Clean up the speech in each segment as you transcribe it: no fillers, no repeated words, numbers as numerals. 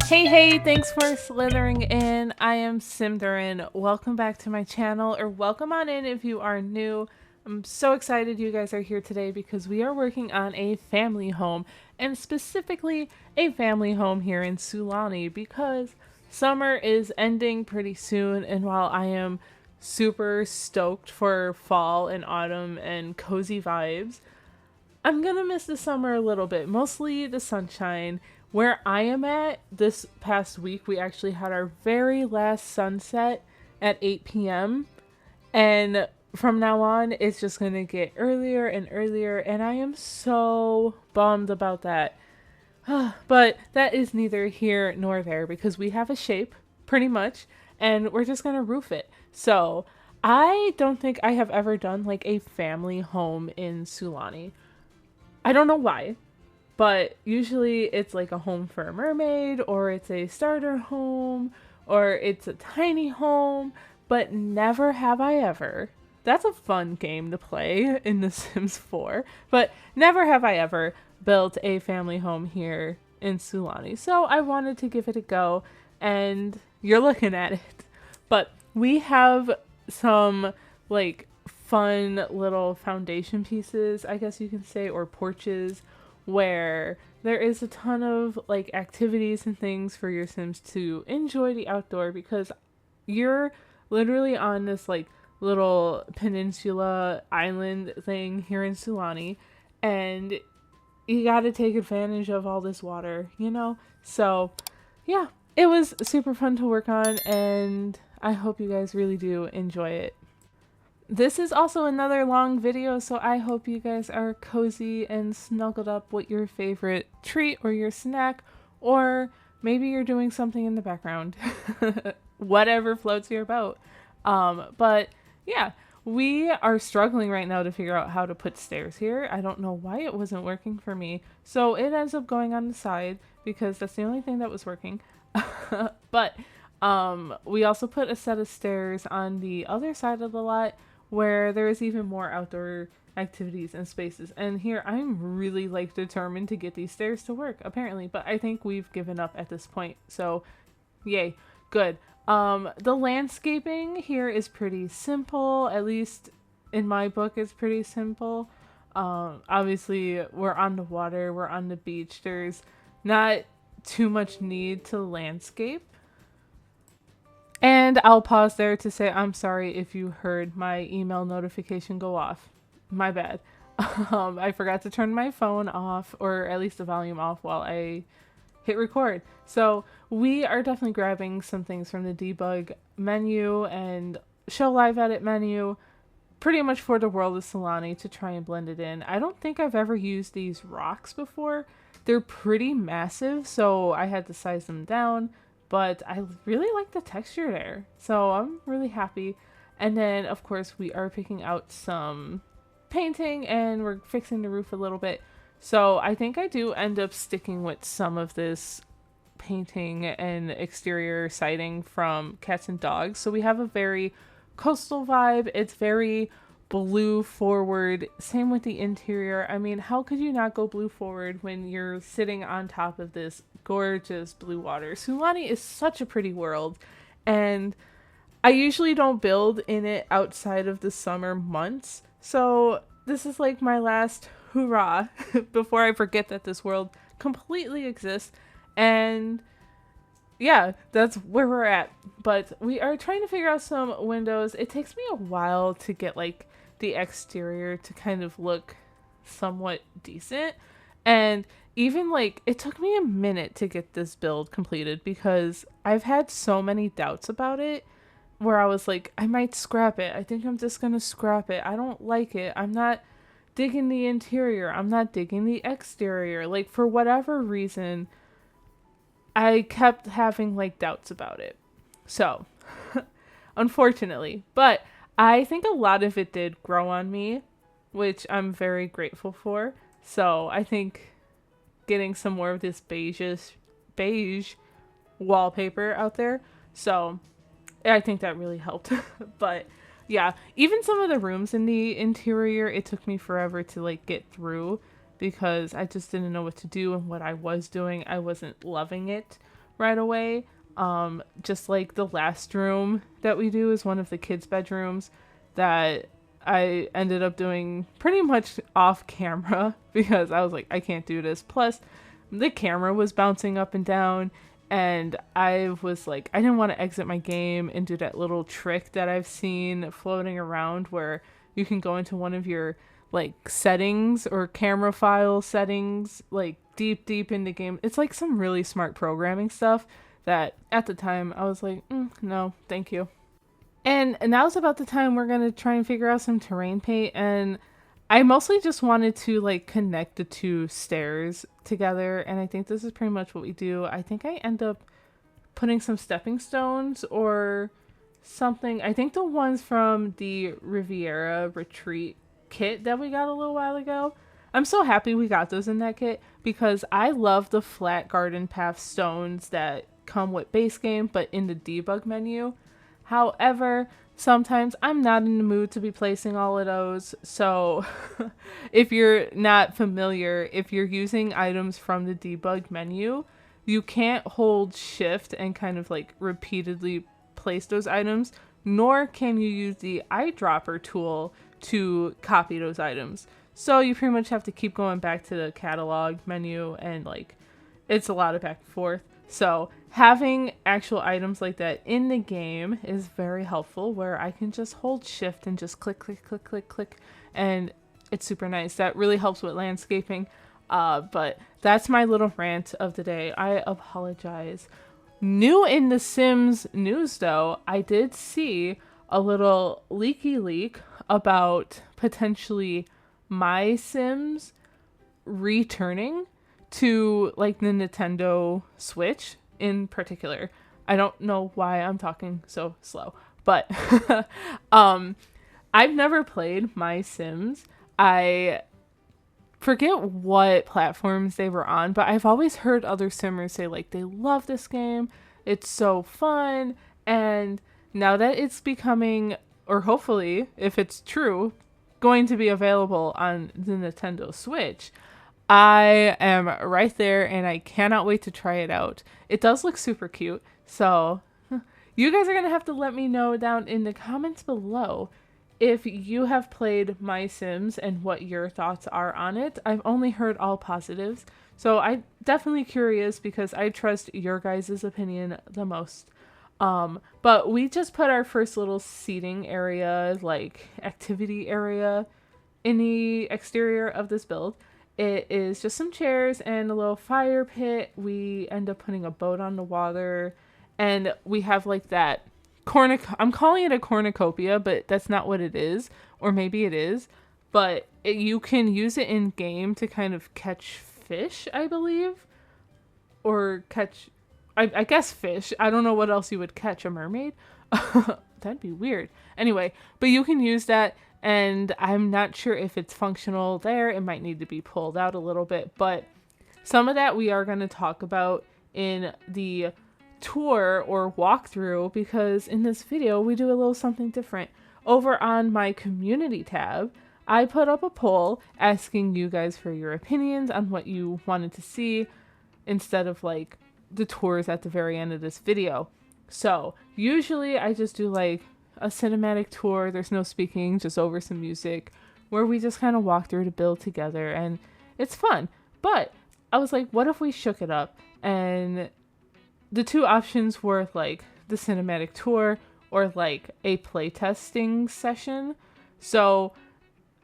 Hey, thanks for slithering in. I am Symtherin. Welcome back to my channel, or welcome on in if you are new. I'm so excited you guys are here today because we are working on a family home, and specifically a family home here in Sulani because summer is ending pretty soon, and while I am super stoked for fall and autumn and cozy vibes, I'm gonna miss the summer a little bit, mostly the sunshine. Where I am at this past week, we actually had our very last sunset at 8 p.m. And from now on, it's just gonna get earlier and earlier, and I am so bummed about that. But that is neither here nor there because we have a shape, pretty much, and we're just gonna roof it. So I don't think I have ever done like a family home in Sulani. I don't know why, but usually it's like a home for a mermaid, or it's a starter home, or it's a tiny home, but never have I ever. That's a fun game to play in The Sims 4, but never have I ever built a family home here in Sulani. So I wanted to give it a go, and you're looking at it. But we have some like fun little foundation pieces, I guess you can say, or porches where there is a ton of like activities and things for your Sims to enjoy the outdoor because you're literally on this like little peninsula island thing here in Sulani, and you got to take advantage of all this water, you know? So, yeah, it was super fun to work on, and I hope you guys really do enjoy it. This is also another long video, so I hope you guys are cozy and snuggled up with your favorite treat or your snack, or maybe you're doing something in the background. Whatever floats your boat. But yeah, we are struggling right now to figure out how to put stairs here. I don't know why it wasn't working for me. So it ends up going on the side because that's the only thing that was working. But we also put a set of stairs on the other side of the lot where there is even more outdoor activities and spaces. And here I'm really like determined to get these stairs to work apparently, but I think we've given up at this point. So yay, good. The landscaping here is pretty simple, at least in my book it's pretty simple. Obviously we're on the water, we're on the beach. There's not too much need to landscape. And I'll pause there to say I'm sorry if you heard my email notification go off. My bad. I forgot to turn my phone off, or at least the volume off, while I hit record. So we are definitely grabbing some things from the debug menu and show live edit menu, pretty much for the world of Sulani to try and blend it in. I don't think I've ever used these rocks before. They're pretty massive, so I had to size them down, but I really like the texture there, so I'm really happy. And then of course we are picking out some painting and we're fixing the roof a little bit. So I think I do end up sticking with some of this painting and exterior siding from Cats and Dogs. So we have a very coastal vibe. It's very blue forward. Same with the interior. I mean, how could you not go blue forward when you're sitting on top of this gorgeous blue water? Sulani is such a pretty world, and I usually don't build in it outside of the summer months. So this is like my last hurrah before I forget that this world completely exists. And yeah, that's where we're at. But we are trying to figure out some windows. It takes me a while to get like the exterior to kind of look somewhat decent. And even like it took me a minute to get this build completed because I've had so many doubts about it where I was like, I might scrap it. I think I'm just gonna scrap it. I don't like it. I'm not digging the interior. I'm not digging the exterior. Like, for whatever reason, I kept having like doubts about it. So, unfortunately, but I think a lot of it did grow on me, which I'm very grateful for. So, I think getting some more of this beige wallpaper out there. So, I think that really helped. But yeah, even some of the rooms in the interior, it took me forever to like get through because I just didn't know what to do, and what I was doing, I wasn't loving it right away. Just like the last room that we do is one of the kids' bedrooms that I ended up doing pretty much off camera because I was like, I can't do this. Plus, the camera was bouncing up and down, and I was like, I didn't want to exit my game and do that little trick that I've seen floating around where you can go into one of your like settings or camera file settings, like deep in the game. It's like some really smart programming stuff that at the time I was like, no, thank you. And now's about the time we're going to try and figure out some terrain paint. And I mostly just wanted to like connect the two stairs together. And I think this is pretty much what we do. I think I end up putting some stepping stones or something. I think the ones from the Riverea retreat kit that we got a little while ago. I'm so happy we got those in that kit because I love the flat garden path stones that come with base game but in the debug menu. However, sometimes I'm not in the mood to be placing all of those. So if you're not familiar, if you're using items from the debug menu, you can't hold shift and kind of like repeatedly place those items, nor can you use the eyedropper tool to copy those items. So you pretty much have to keep going back to the catalog menu, and like it's a lot of back and forth. So having actual items like that in the game is very helpful, where I can just hold shift and just click, and it's super nice. That really helps with landscaping. But that's my little rant of the day. I apologize. New in the Sims news though, I did see a little leaky leak about potentially My Sims returning to like the Nintendo Switch in particular. I don't know why I'm talking so slow, but I've never played My Sims. I forget what platforms they were on, but I've always heard other Simmers say like they love this game. It's so fun. And now that it's becoming, or hopefully, if it's true, going to be available on the Nintendo Switch, I am right there and I cannot wait to try it out. It does look super cute. So you guys are going to have to let me know down in the comments below if you have played My Sims and what your thoughts are on it. I've only heard all positives. So I'm definitely curious because I trust your guys' opinion the most. But we just put our first little seating area, like activity area, in the exterior of this build. It is just some chairs and a little fire pit. We end up putting a boat on the water, and we have like that I'm calling it a cornucopia, but that's not what it is, or maybe it is, but you can use it in game to kind of catch fish, I believe, or catch, I guess fish. I don't know what else you would catch, a mermaid? That'd be weird. Anyway, but you can use that, and I'm not sure if it's functional there. It might need to be pulled out a little bit, but some of that we are going to talk about in the tour or walkthrough, because in this video we do a little something different. Over on my community tab, I put up a poll asking you guys for your opinions on what you wanted to see instead of like the tours at the very end of this video. So usually I just do like a cinematic tour. There's no speaking, just over some music, where we just kind of walk through to build together, and it's fun. But I was like, what if we shook it up? And the two options were like the cinematic tour or like a playtesting session. So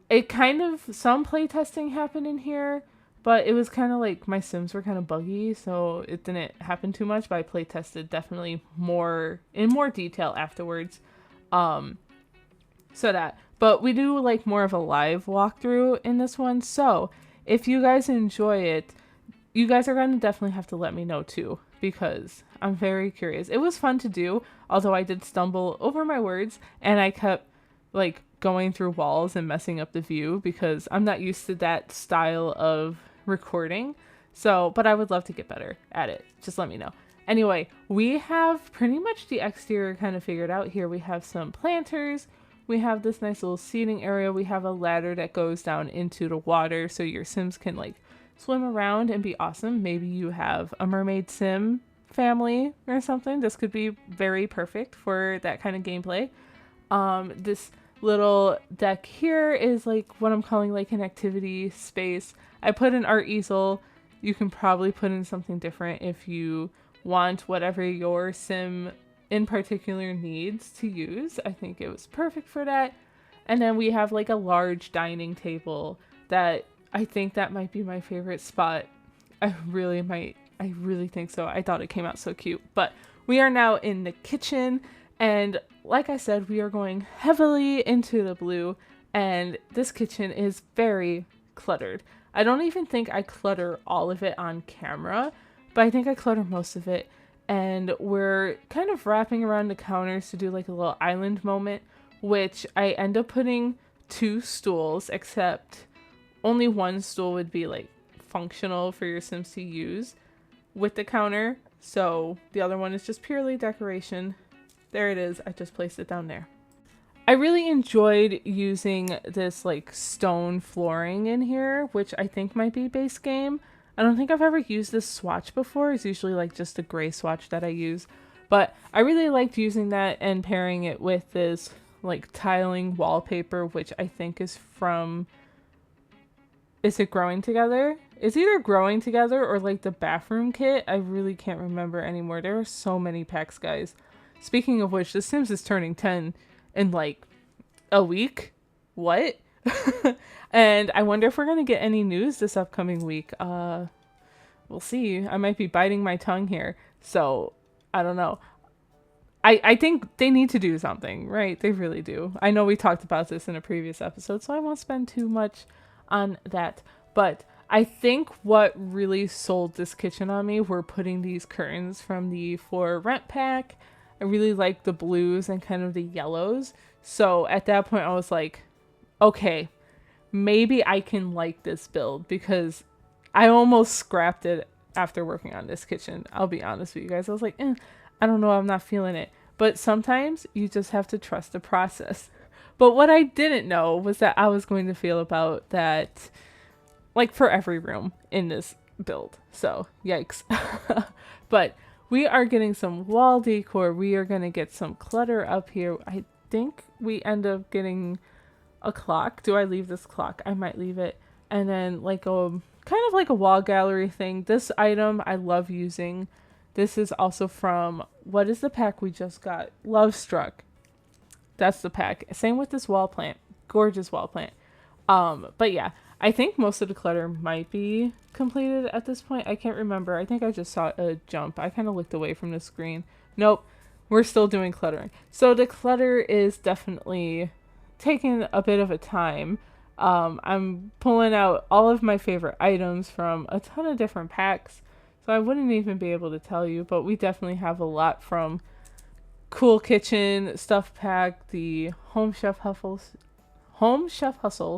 it kind of, some playtesting happened in here, but it was kind of like my Sims were kind of buggy, so it didn't happen too much, but I playtested definitely more in more detail afterwards. But we do like more of a live walkthrough in this one. So if you guys enjoy it, you guys are going to definitely have to let me know too, because I'm very curious. It was fun to do, although I did stumble over my words and I kept like going through walls and messing up the view because I'm not used to that style of recording. So, but I would love to get better at it. Just let me know. Anyway, we have pretty much the exterior kind of figured out here. We have some planters. We have this nice little seating area. We have a ladder that goes down into the water so your Sims can like swim around and be awesome. Maybe you have a mermaid sim family or something, this could be very perfect for that kind of gameplay. This little deck here is like what I'm calling like an activity space. I put an art easel. You can probably put in something different if you want whatever your sim in particular needs to use. I think it was perfect for that. And then we have like a large dining table that I think that might be my favorite spot. I really think so. I thought it came out so cute. But we are now in the kitchen, and like I said, we are going heavily into the blue, and this kitchen is very cluttered. I don't even think I clutter all of it on camera, but I think I clutter most of it. And we're kind of wrapping around the counters to do like a little island moment, which I end up putting 2 stools, except only one stool would be like functional for your Sims to use with the counter. So the other one is just purely decoration. There it is. I just placed it down there. I really enjoyed using this like stone flooring in here, which I think might be base game. I don't think I've ever used this swatch before. It's usually like just a gray swatch that I use. But I really liked using that and pairing it with this like tiling wallpaper, which I think is from... Is it Growing Together? It's either Growing Together or like the bathroom kit. I really can't remember anymore. There are so many packs, guys. Speaking of which, The Sims is turning 10 in like a week. What? And I wonder if we're going to get any news this upcoming week. We'll see. I might be biting my tongue here. So, I don't know. I think they need to do something, right? They really do. I know we talked about this in a previous episode, so I won't spend too much on that. But I think what really sold this kitchen on me were putting these curtains from the For Rent pack. I really like the blues and kind of the yellows. So at that point I was like, okay, maybe I can like this build, because I almost scrapped it after working on this kitchen. I'll be honest with you guys. I was like, I don't know, I'm not feeling it. But sometimes you just have to trust the process. But what I didn't know was that I was going to feel about that, like, for every room in this build. So, yikes. But we are getting some wall decor. We are going to get some clutter up here. I think we end up getting a clock. Do I leave this clock? I might leave it. And then, like, a kind of like a wall gallery thing. This item I love using. This is also from, what is the pack we just got? Lovestruck. That's the pack. Same with this wall plant. Gorgeous wall plant. But yeah, I think most of the clutter might be completed at this point. I can't remember. I think I just saw a jump. I kind of looked away from the screen. Nope. We're still doing cluttering. So the clutter is definitely taking a bit of a time. I'm pulling out all of my favorite items from a ton of different packs. So I wouldn't even be able to tell you, but we definitely have a lot from Cool Kitchen Stuff Pack, the Home Chef Hustle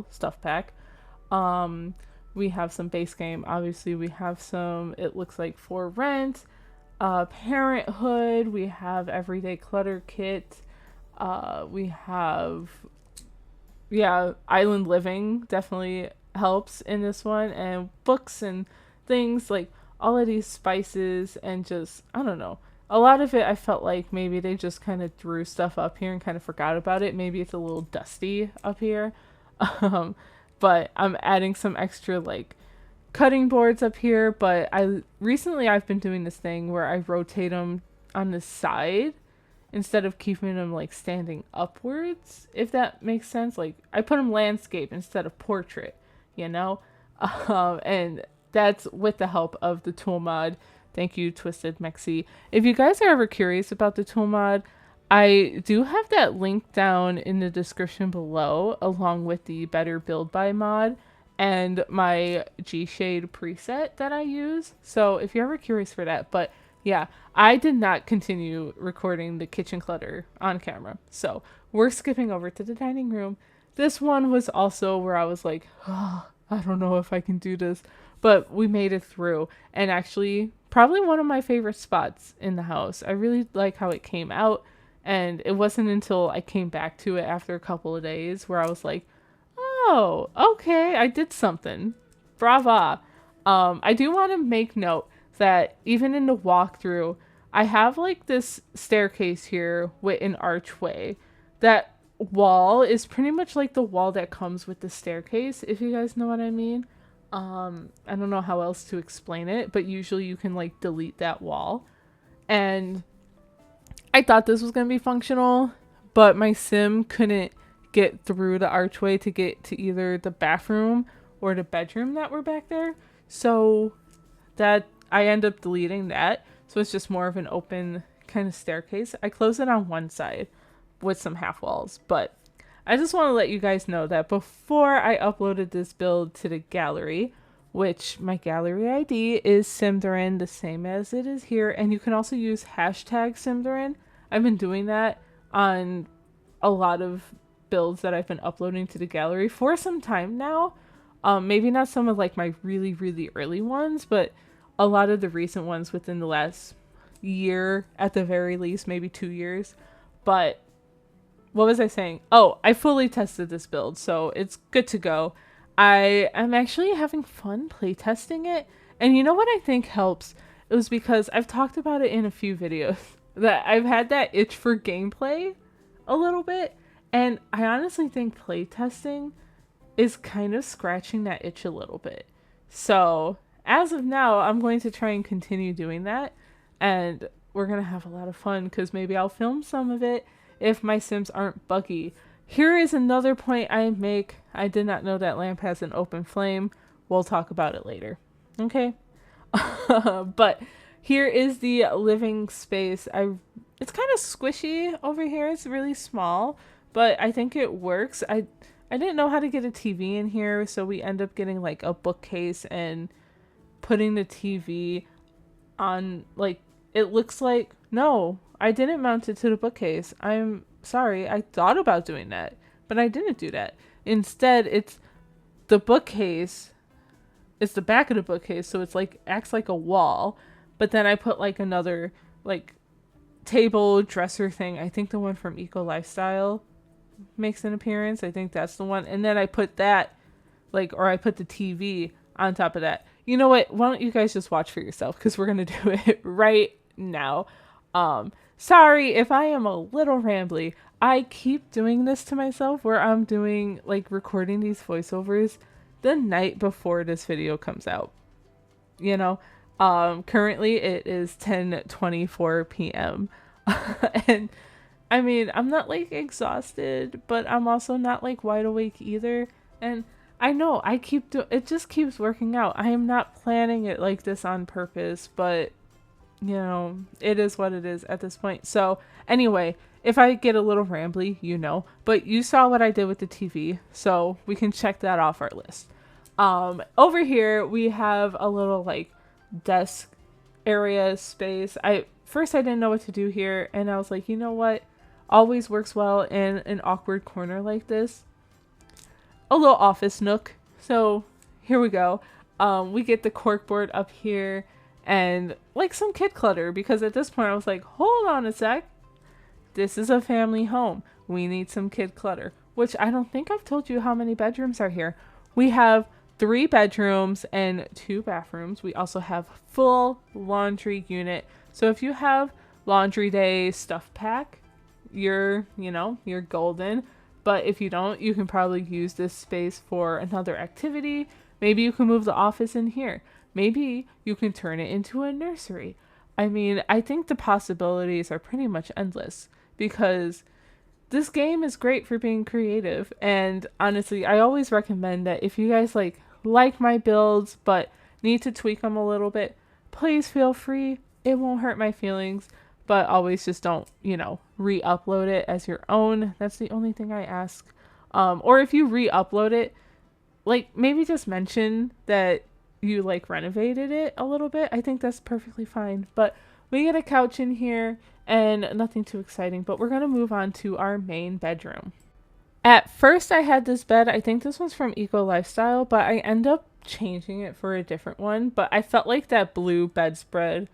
Stuff Pack. We have some base game. Obviously, we have some, it looks like For Rent, Parenthood. We have Everyday Clutter Kit. We have, yeah, Island Living definitely helps in this one. And books and things, like all of these spices and just, I don't know. A lot of it, I felt like maybe they just kind of threw stuff up here and kind of forgot about it. Maybe it's a little dusty up here. But I'm adding some extra like cutting boards up here. But I've been doing this thing where I rotate them on the side instead of keeping them like standing upwards, if that makes sense. Like I put them landscape instead of portrait, you know? And that's with the help of the tool mod. Thank you, Twisted Mexi. If you guys are ever curious about the tool mod, I do have that link down in the description below, along with the Better Build By mod and my G-Shade preset that I use. So if you're ever curious for that, but yeah, I did not continue recording the kitchen clutter on camera. So we're skipping over to the dining room. This one was also where I was like, oh, I don't know if I can do this, but we made it through. And actually, probably one of my favorite spots in the house. I really like how it came out, and it wasn't until I came back to it after a couple of days where I was like, oh, okay, I did something. Brava. I do want to make note that even in the walkthrough, I have like this staircase here with an archway. That wall is pretty much like the wall that comes with the staircase, if you guys know what I mean. I don't know how else to explain it, but usually you can like delete that wall. And I thought this was going to be functional, but my sim couldn't get through the archway to get to either the bathroom or the bedroom that were back there. So that I end up deleting that. So it's just more of an open kind of staircase. I close it on one side with some half walls, but I just want to let you guys know that before I uploaded this build to the gallery, which my gallery ID is Symtherin, the same as it is here, and you can also use hashtag Symtherin. I've been doing that on a lot of builds that I've been uploading to the gallery for some time now. Maybe not some of like my really, really early ones, but a lot of the recent ones within the last year at the very least, maybe 2 years. But what was I saying? Oh, I fully tested this build, so it's good to go. I am actually having fun playtesting it. And you know what I think helps? It was because I've talked about it in a few videos that I've had that itch for gameplay a little bit. And I honestly think playtesting is kind of scratching that itch a little bit. So as of now, I'm going to try and continue doing that. And we're going to have a lot of fun because maybe I'll film some of it if my sims aren't buggy. Here is another point I make. I did not know that lamp has an open flame. We'll talk about it later. Okay? But here is the living space. It's kind of squishy over here. It's really small, but I think it works. I didn't know how to get a TV in here, so we end up getting like a bookcase and putting the TV on, like, it looks like, no, I didn't mount it to the bookcase. I'm sorry. I thought about doing that, but I didn't do that. Instead, it's the bookcase. It's the back of the bookcase, so it's like acts like a wall. But then I put like another like table dresser thing. I think the one from Eco Lifestyle makes an appearance. I think that's the one. And then I put that or I put the TV on top of that. You know what? Why don't you guys just watch for yourself, because we're gonna do it right now. Sorry if I am a little rambly. I keep doing this to myself where I'm doing like recording these voiceovers the night before this video comes out. You know, currently it is 10:24 p.m. And I mean, I'm not like exhausted, but I'm also not like wide awake either. And I know it just keeps working out. I am not planning it like this on purpose, but you know, it is what it is at this point. So anyway, if I get a little rambly, you know, but you saw what I did with the TV, so we can check that off our list. Over here we have a little like desk area space. First I didn't know what to do here, and I was like, you know what always works well in an awkward corner like this? A little office nook. So here we go. We get the corkboard up here and like some kid clutter, because at this point I was like, hold on a sec. This is a family home. We need some kid clutter, which I don't think I've told you how many bedrooms are here. We have 3 bedrooms and 2 bathrooms. We also have full laundry unit. So if you have laundry day stuff pack, you're golden. But if you don't, you can probably use this space for another activity. Maybe you can move the office in here. Maybe you can turn it into a nursery. I mean, I think the possibilities are pretty much endless, because this game is great for being creative. And honestly, I always recommend that if you guys like my builds but need to tweak them a little bit, please feel free. It won't hurt my feelings, but always just don't, re-upload it as your own. That's the only thing I ask. Or if you re-upload it, like maybe just mention that you like renovated it a little bit. I think that's perfectly fine. But we get a couch in here and nothing too exciting, but we're going to move on to our main bedroom. At first I had this bed. I think this one's from Eco Lifestyle, but I end up changing it for a different one. But I felt like that blue bedspread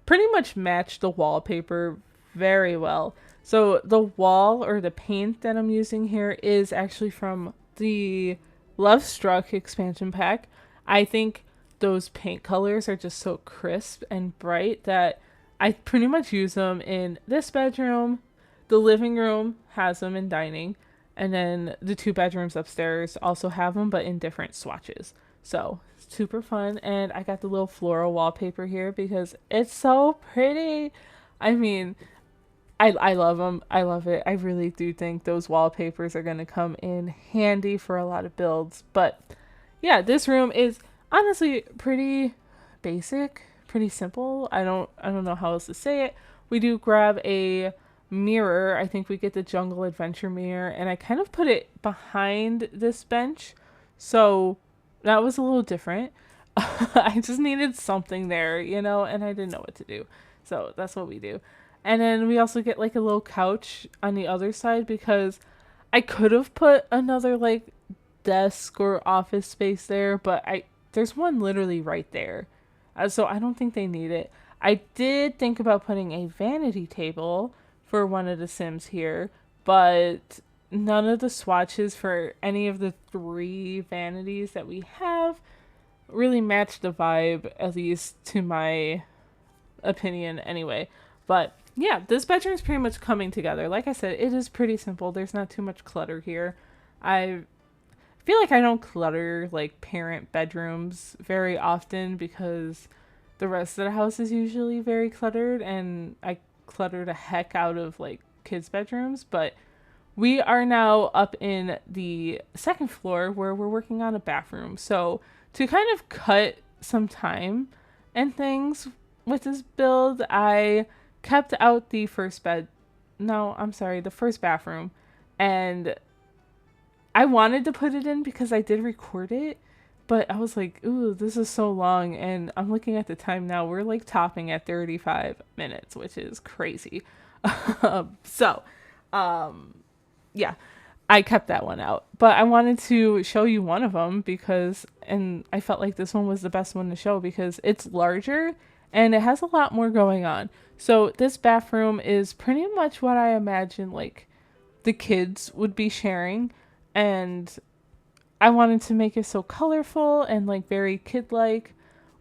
pretty much matched the wallpaper very well. So the wall or the paint that I'm using here is actually from the Lovestruck expansion pack. I think those paint colors are just so crisp and bright that I pretty much use them in this bedroom. The living room has them in dining, and then the 2 bedrooms upstairs also have them, but in different swatches. So super fun. And I got the little floral wallpaper here because it's so pretty. I mean, I love them. I love it. I really do think those wallpapers are going to come in handy for a lot of builds. But yeah, this room is honestly pretty basic, pretty simple. I don't know how else to say it. We do grab a mirror. I think we get the Jungle Adventure mirror, and I kind of put it behind this bench. So that was a little different. I just needed something there, and I didn't know what to do. So that's what we do. And then we also get like a little couch on the other side because I could have put another like desk or office space there, but there's one literally right there. So I don't think they need it. I did think about putting a vanity table for one of the Sims here, but none of the swatches for any of the 3 vanities that we have really match the vibe, at least to my opinion anyway. But yeah, this bedroom is pretty much coming together. Like I said, it is pretty simple. There's not too much clutter here. I feel like I don't clutter like parent bedrooms very often because the rest of the house is usually very cluttered, and I clutter the heck out of like kids' bedrooms. But we are now up in the 2nd floor where we're working on a bathroom. So to kind of cut some time and things with this build, I kept out the first the first bathroom, and I wanted to put it in because I did record it, but I was like, ooh, this is so long, and I'm looking at the time now, we're like topping at 35 minutes, which is crazy. So, yeah, I kept that one out, but I wanted to show you one of them and I felt like this one was the best one to show because it's larger and it has a lot more going on. So this bathroom is pretty much what I imagine like the kids would be sharing, and I wanted to make it so colorful and like very kid-like.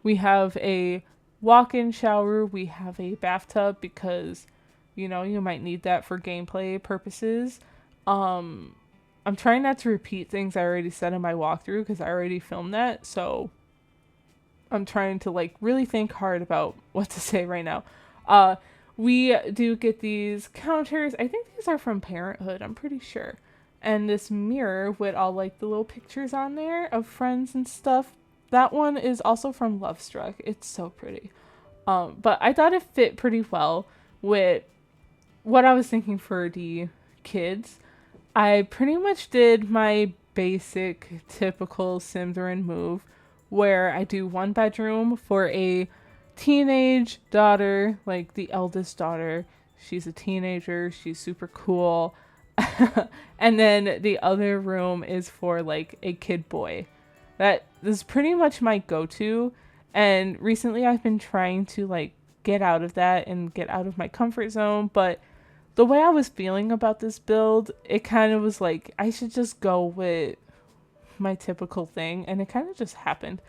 We have a walk-in shower, we have a bathtub because you might need that for gameplay purposes. I'm trying not to repeat things I already said in my walkthrough because I already filmed that, so I'm trying to like really think hard about what to say right now. We do get these counters. I think these are from Parenthood, I'm pretty sure. And this mirror with all like the little pictures on there of friends and stuff. That one is also from Lovestruck. It's so pretty. But I thought it fit pretty well with what I was thinking for the kids. I pretty much did my basic typical Slytherin move where I do 1 bedroom for a teenage daughter, like the eldest daughter. She's a teenager, she's super cool. And then the other room is for like a kid boy. That is pretty much my go-to, and recently I've been trying to like get out of that and get out of my comfort zone, but the way I was feeling about this build, it kind of was like I should just go with my typical thing, and it kind of just happened.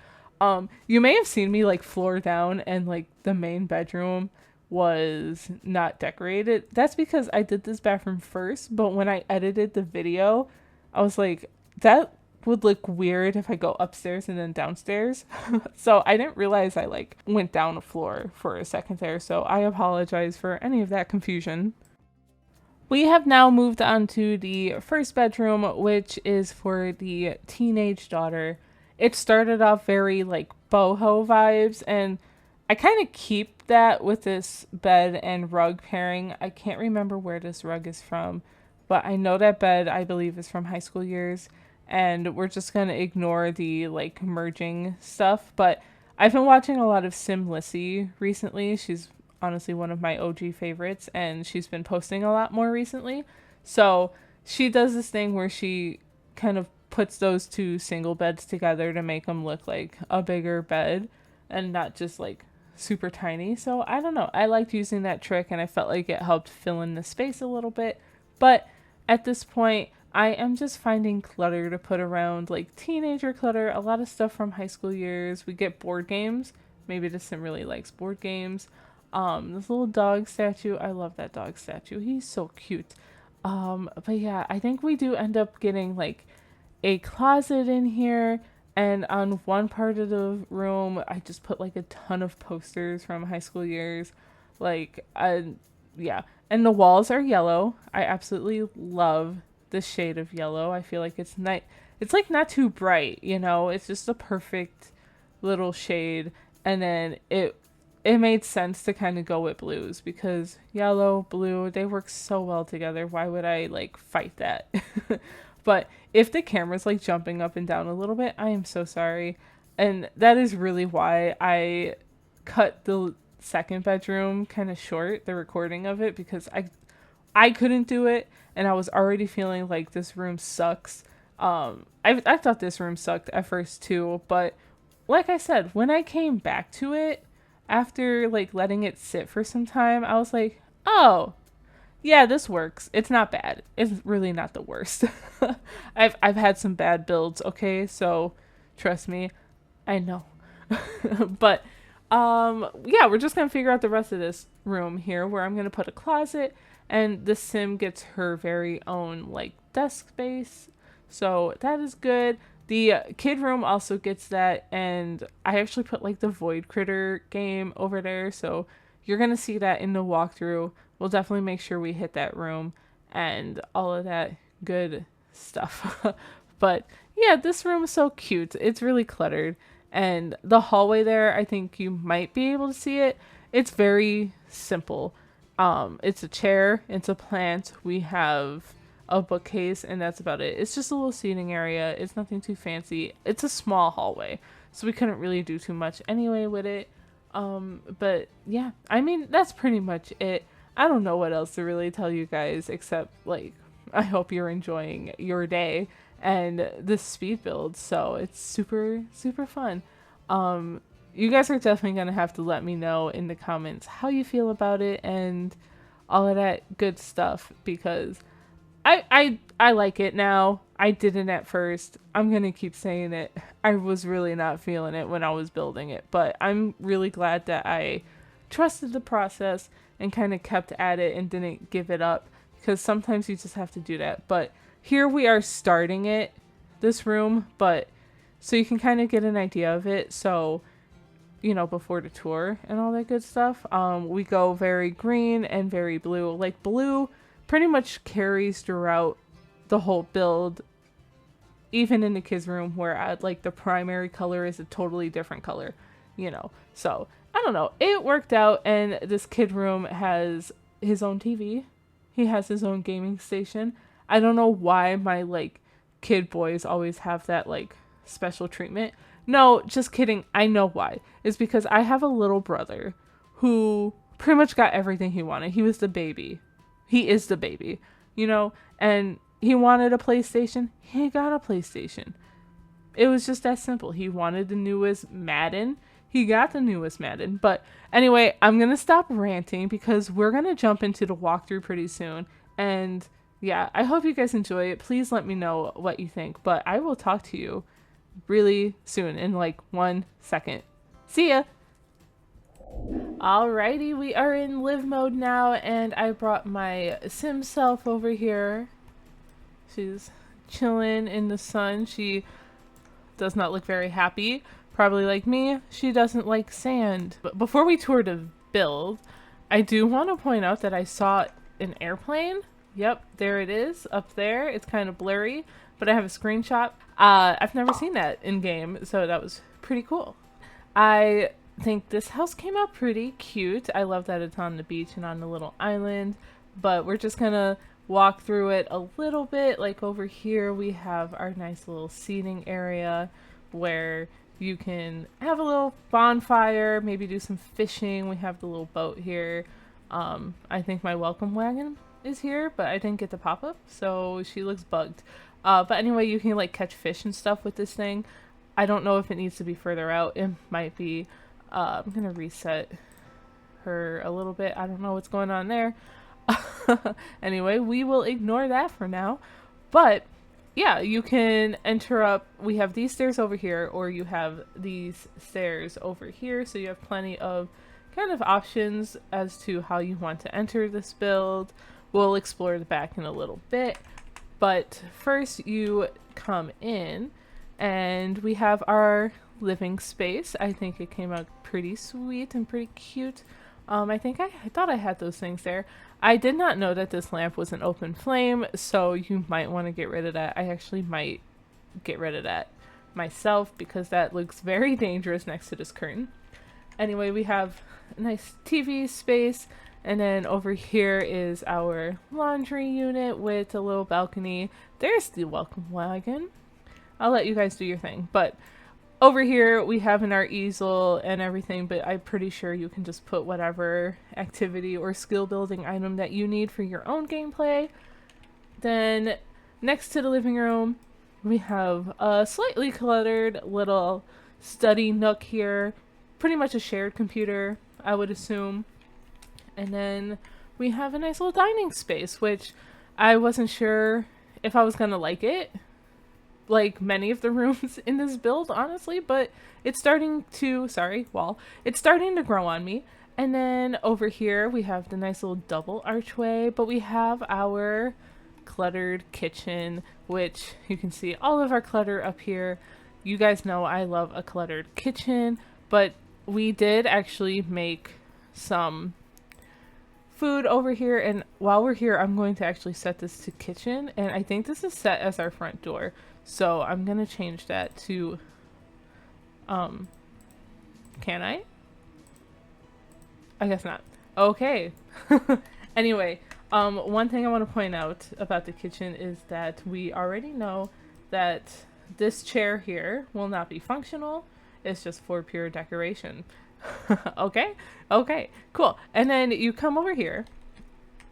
You may have seen me like floor down and like the main bedroom was not decorated. That's because I did this bathroom first, but when I edited the video, I was like, that would look weird if I go upstairs and then downstairs. So I didn't realize I like went down a floor for a second there, so I apologize for any of that confusion. We have now moved on to the first bedroom, which is for the teenage daughter. It started off very like boho vibes, and I kind of keep that with this bed and rug pairing. I can't remember where this rug is from, but I know that bed I believe is from high school years, and we're just going to ignore the like merging stuff. But I've been watching a lot of Sim recently. She's honestly one of my OG favorites, and she's been posting a lot more recently. So she does this thing where she kind of puts those 2 single beds together to make them look like a bigger bed and not just like super tiny. So I don't know, I liked using that trick and I felt like it helped fill in the space a little bit. But at this point I am just finding clutter to put around, like teenager clutter, a lot of stuff from high school years. We get board games. Maybe the sim really likes board games. This little dog statue, I love that dog statue. He's so cute. But yeah, I think we do end up getting like a closet in here, and on one part of the room I just put like a ton of posters from high school years. Like yeah, and the walls are yellow. I absolutely love the shade of yellow. I feel like it's nice. It's like not too bright, you know, it's just a perfect little shade. And then it made sense to kind of go with blues because yellow, blue, they work so well together. Why would I like fight that? But if the camera's like jumping up and down a little bit, I am so sorry. And that is really why I cut the second bedroom kind of short, the recording of it, because I couldn't do it and I was already feeling like this room sucks. I thought this room sucked at first too, but like I said, when I came back to it after like letting it sit for some time, I was like, "Oh, yeah, this works. It's not bad. It's really not the worst." I've had some bad builds, okay? So trust me, I know. But yeah, we're just going to figure out the rest of this room here where I'm going to put a closet, and the sim gets her very own like desk space. So that is good. The kid room also gets that, and I actually put like the Void Critter game over there, so you're gonna see that in the walkthrough. We'll definitely make sure we hit that room and all of that good stuff. But yeah, this room is so cute. It's really cluttered, and the hallway there, I think you might be able to see it. It's very simple. It's a chair, it's a plant. We have a bookcase, and that's about it. It's just a little seating area. It's nothing too fancy. It's a small hallway, so we couldn't really do too much anyway with it. But yeah, I mean, that's pretty much it. I don't know what else to really tell you guys except like I hope you're enjoying your day and this speed build. So it's super super fun. You guys are definitely gonna have to let me know in the comments how you feel about it and all of that good stuff, because I like it now. I didn't at first. I'm gonna keep saying it. I was really not feeling it when I was building it, but I'm really glad that I trusted the process and kind of kept at it and didn't give it up, because sometimes you just have to do that. But here we are starting it, this room, but so you can kind of get an idea of it. So, you know, before the tour and all that good stuff, we go very green and very blue. Like blue pretty much carries throughout the whole build, even in the kids room where like the primary color is a totally different color, you know. So I don't know, it worked out. And this kid room has his own TV, he has his own gaming station. I don't know why my like kid boys always have that like special treatment. No, just kidding. I know why. It's because I have a little brother who pretty much got everything he wanted. He was the baby. He is the baby, you know, and he wanted a PlayStation. He got a PlayStation. It was just that simple. He wanted the newest Madden. He got the newest Madden. But anyway, I'm going to stop ranting because we're going to jump into the walkthrough pretty soon. And yeah, I hope you guys enjoy it. Please let me know what you think. But I will talk to you really soon in like 1 second. See ya! Alrighty, we are in live mode now, and I brought my sim self over here. She's chilling in the sun. She does not look very happy. Probably like me, she doesn't like sand. But before we tour the build, I do want to point out that I saw an airplane. Yep, there it is up there. It's kind of blurry, but I have a screenshot. I've never seen that in game, so that was pretty cool. I think this house came out pretty cute. I love that it's on the beach and on the little island, but we're just gonna walk through it a little bit. Like over here we have our nice little seating area where you can have a little bonfire, maybe do some fishing. We have the little boat here. I think my welcome wagon is here, but I didn't get the pop-up, so she looks bugged. But anyway, you can like catch fish and stuff with this thing. I don't know if it needs to be further out. It might be. I'm gonna reset her a little bit. I don't know what's going on there. Anyway, we will ignore that for now. But yeah, you can enter up. We have these stairs over here, or you have these stairs over here. So you have plenty of kind of options as to how you want to enter this build. We'll explore the back in a little bit. But first you come in and we have our living space. I think it came out pretty sweet and pretty cute. I thought I had those things there. I did not know that this lamp was an open flame, so you might want to get rid of that. I actually might get rid of that myself because that looks very dangerous next to this curtain. Anyway, we have a nice TV space, and then over here is our laundry unit with a little balcony. There's the welcome wagon. I'll let you guys do your thing, but over here we have our easel and everything, but I'm pretty sure you can just put whatever activity or skill building item that you need for your own gameplay. Then next to the living room, we have a slightly cluttered little study nook here. Pretty much a shared computer, I would assume. And then we have a nice little dining space, which I wasn't sure if I was gonna like it, like many of the rooms in this build, honestly, but it's starting to, it's starting to grow on me. And then over here we have the nice little double archway, but we have our cluttered kitchen, which you can see all of our clutter up here. You guys know I love a cluttered kitchen, but we did actually make some food over here, and while we're here I'm going to actually set this to kitchen, and I think this is set as our front door. So I'm gonna change that to, can I? I guess not. Okay. Anyway, one thing I want to point out about the kitchen is that we already know that this chair here will not be functional. It's just for pure decoration. Okay? Okay, cool. And then you come over here.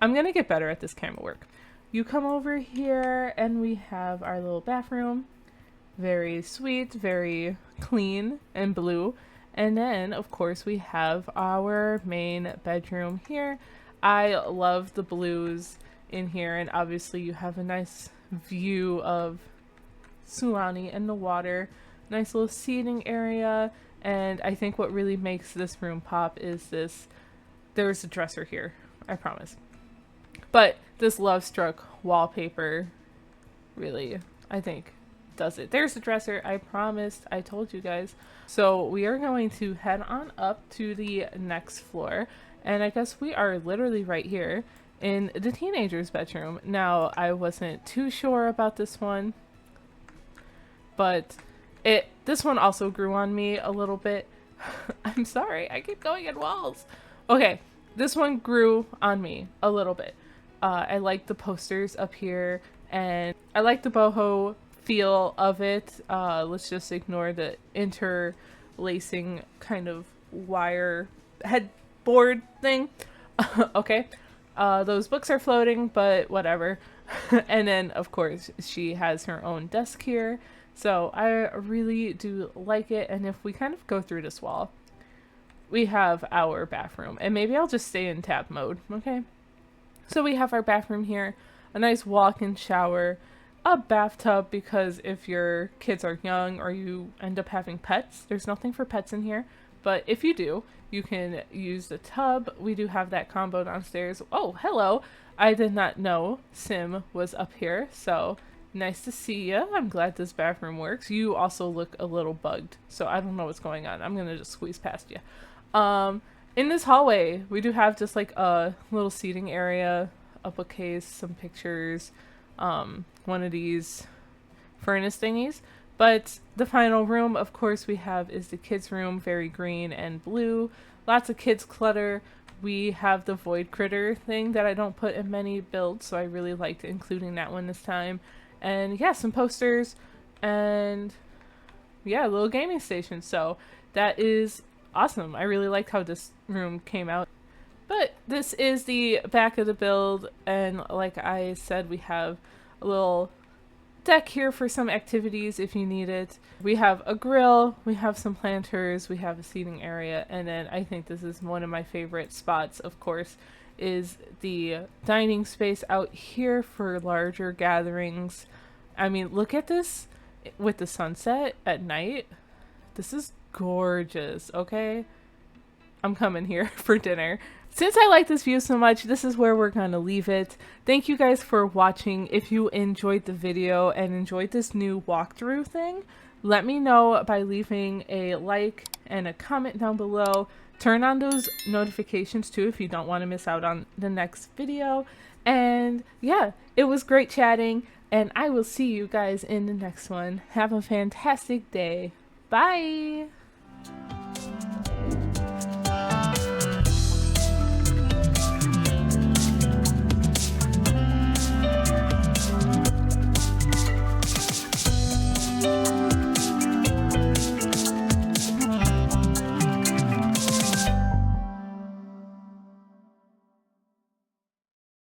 I'm gonna get better at this camera work. You come over here and we have our little bathroom. Very sweet, very clean and blue. And then, of course, we have our main bedroom here. I love the blues in here, and obviously you have a nice view of Sulani and the water. Nice little seating area, and I think what really makes this room pop is this. There's a dresser here, I promise. But this Lovestruck wallpaper really, I think, does it. There's the dresser. I promised. I told you guys. So we are going to head on up to the next floor. And I guess we are literally right here in the teenager's bedroom. Now, I wasn't too sure about this one, but this one also grew on me a little bit. I'm sorry. I keep going in walls. Okay. This one grew on me a little bit. I like the posters up here, and I like the boho feel of it. Let's just ignore the interlacing kind of wire headboard thing. Okay. Those books are floating, but whatever. And then, of course, she has her own desk here. So I really do like it. And if we kind of go through this wall, we have our bathroom. And maybe I'll just stay in tab mode, okay? So we have our bathroom here, a nice walk-in shower, a bathtub, because if your kids are young or you end up having pets, there's nothing for pets in here. But if you do, you can use the tub. We do have that combo downstairs. Oh, hello. I did not know Sim was up here, so nice to see ya. I'm glad this bathroom works. You also look a little bugged, so I don't know what's going on. I'm gonna just squeeze past you. In this hallway, we do have just like a little seating area, a bookcase, some pictures, one of these furnace thingies. But the final room, of course, we have is the kids' room, very green and blue. Lots of kids clutter. We have the void critter thing that I don't put in many builds, so I really liked including that one this time. And yeah, some posters and yeah, a little gaming station. So that is awesome. I really liked how this room came out. But this is the back of the build, and like I said, we have a little deck here for some activities if you need it. We have a grill, we have some planters, we have a seating area, and then I think this is one of my favorite spots, of course, is the dining space out here for larger gatherings. I mean, look at this with the sunset at night. This is gorgeous, okay? I'm coming here for dinner. Since I like this view so much, this is where we're gonna leave it. Thank you guys for watching. If you enjoyed the video and enjoyed this new walkthrough thing, let me know by leaving a like and a comment down below. Turn on those notifications too if you don't want to miss out on the next video. And yeah, it was great chatting, and I will see you guys in the next one. Have a fantastic day. Bye!